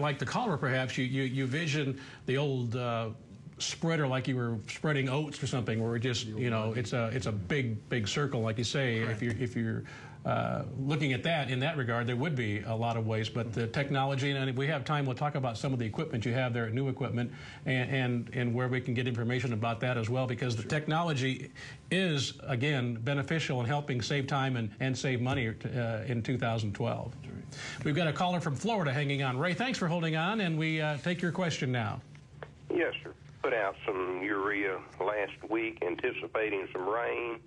Like the caller, perhaps, you vision the old spreader like you were spreading oats or something, where it just, you know, it's a big circle, like you say. Correct. If you're looking at that in that regard, there would be a lot of waste. But the technology, and if we have time, we'll talk about some of the equipment you have there, new equipment, and where we can get information about that as well, because the technology is, again, beneficial in helping save time and save money in 2012. We've got a caller from Florida hanging on. Ray, thanks for holding on, and we take your question now. Yes, sir. Put out some urea last week, anticipating some rain,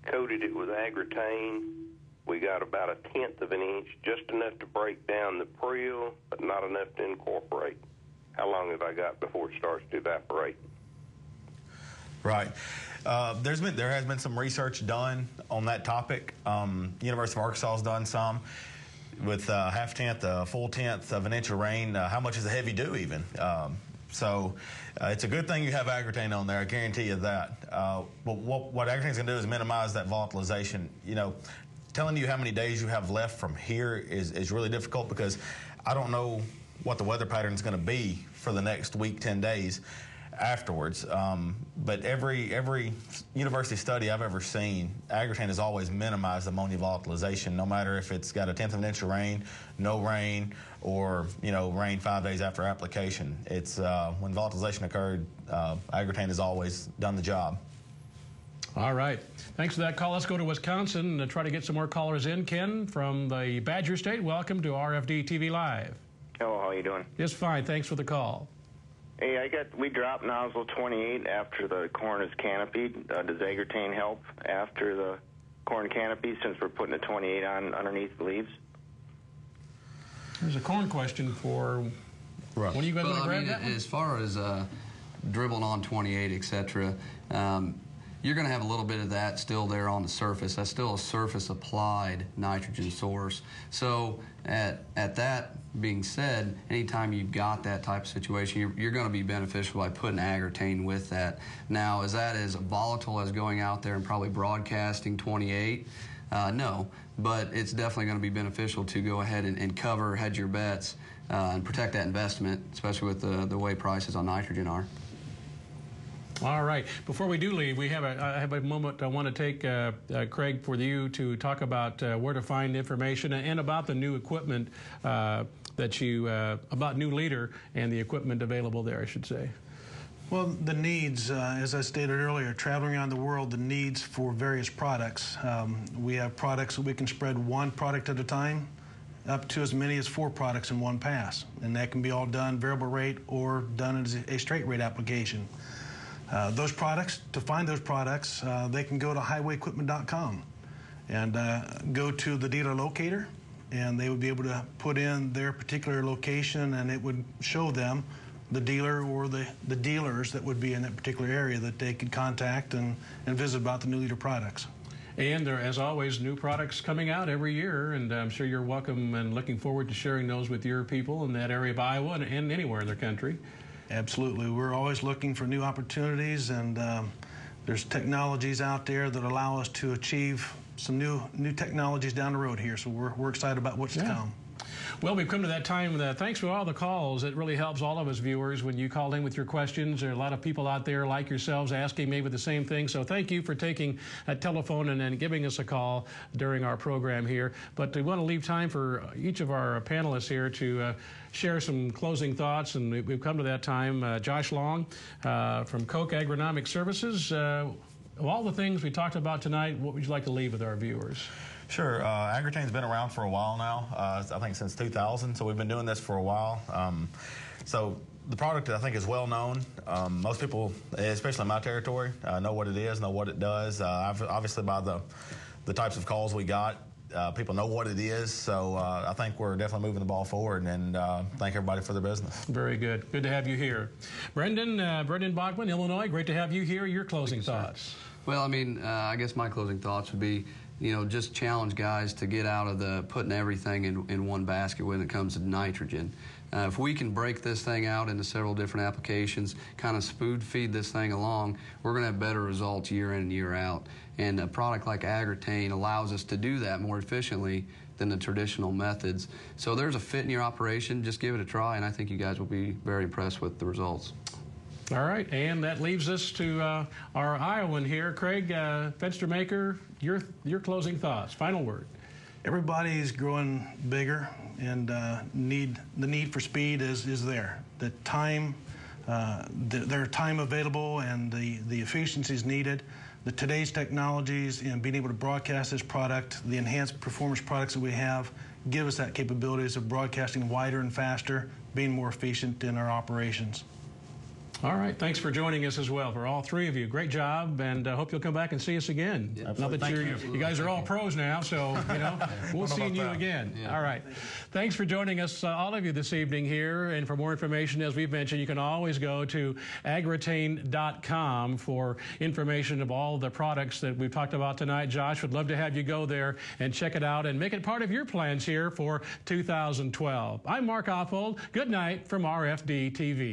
coated it with AGROTAIN. We got about 1/10 of an inch, just enough to break down the prill, but not enough to incorporate. How long have I got before it starts to evaporate? Right. There has been some research done on that topic. University of Arkansas has done some with 1/2 a full 1/10 of an inch of rain. How much is a heavy dew even? So it's a good thing you have AGROTAIN on there, I guarantee you that. But what AGROTAIN's going to do is minimize that volatilization. You know, telling you how many days you have left from here is really difficult, because I don't know what the weather pattern is going to be for the next week, 10 days afterwards. But every university study I've ever seen, AGROTAIN has always minimized ammonia volatilization, no matter if it's got 1/10 of an inch of rain, no rain, or, you know, rain 5 days after application. It's when volatilization occurred, AGROTAIN has always done the job. All right. Thanks for that call. Let's go to Wisconsin and try to get some more callers in. Ken from the Badger State, welcome to RFD-TV Live. Hello, how are you doing? Just fine. Thanks for the call. Hey, we dropped nozzle 28 after the corn is canopied. Does AGROTAIN help after the corn canopy, since we're putting a 28 on underneath the leaves? There's a corn question for... Right. When are you going to grab that one? As far as dribbling on 28, etc., you're going to have a little bit of that still there on the surface. That's still a surface applied nitrogen source. So at that being said, anytime you've got that type of situation, you're going to be beneficial by putting AGROTAIN with that. Now, is that as volatile as going out there and probably broadcasting 28? No, but it's definitely going to be beneficial to go ahead and hedge your bets and protect that investment, especially with the way prices on nitrogen are. All right. Before we do leave, I have a moment I want to take, Craig, for you to talk about where to find information and about the new equipment about New Leader and the equipment available there, I should say. Well, the needs, as I stated earlier, traveling around the world, the needs for various products. We have products that we can spread one product at a time, up to as many as 4 products in one pass. And that can be all done variable rate or done as a straight rate application. Those products, to find those products, they can go to highwayequipment.com and go to the dealer locator, and they would be able to put in their particular location, and it would show them the dealer or the dealers that would be in that particular area that they could contact and visit about the New Leader products. And there are, as always, new products coming out every year, and I'm sure you're welcome and looking forward to sharing those with your people in that area of Iowa and anywhere in the country. Absolutely. We're always looking for new opportunities, and there's technologies out there that allow us to achieve some new technologies down the road here, so we're excited about what's to come. Well, we've come to that time. Thanks for all the calls. It really helps all of us viewers when you call in with your questions. There are a lot of people out there like yourselves asking maybe the same thing. So thank you for taking a telephone and giving us a call during our program here. But we want to leave time for each of our panelists here to share some closing thoughts. And we've come to that time. Josh Long from Koch Agronomic Services. Of all the things we talked about tonight, what would you like to leave with our viewers? Sure. AGROTAIN's been around for a while now, I think since 2000, so we've been doing this for a while. So the product, I think, is well known. Most people, especially in my territory, know what it is, know what it does. Obviously, by the types of calls we got, people know what it is, so I think we're definitely moving the ball forward, and thank everybody for their business. Very good. Good to have you here. Brendan Bachman, Illinois, great to have you here. Your closing thoughts. Well, I mean, I guess my closing thoughts would be, you know, just challenge guys to get out of the putting everything in one basket when it comes to nitrogen. If we can break this thing out into several different applications, kind of spoon feed this thing along, we're going to have better results year in and year out. And a product like AGROTAIN allows us to do that more efficiently than the traditional methods. So there's a fit in your operation. Just give it a try, and I think you guys will be very impressed with the results. All right, and that leaves us to our Iowan here. Craig, Fenster Maker, your closing thoughts, final word. Everybody's growing bigger, and the need for speed is there. The time, their time available and the efficiencies needed. Today's technologies and being able to broadcast this product, the enhanced performance products that we have, give us that capabilities of broadcasting wider and faster, being more efficient in our operations. All right, thanks for joining us as well, for all three of you. Great job, and hope you'll come back and see us again. Yeah, now that you guys are all pros now, so we'll see you again. Yeah. All right, thanks for joining us, all of you, this evening here. And for more information, as we've mentioned, you can always go to AGROTAIN.com for information of all the products that we've talked about tonight. Josh, would love to have you go there and check it out and make it part of your plans here for 2012. I'm Mark Oppold. Good night from RFD-TV.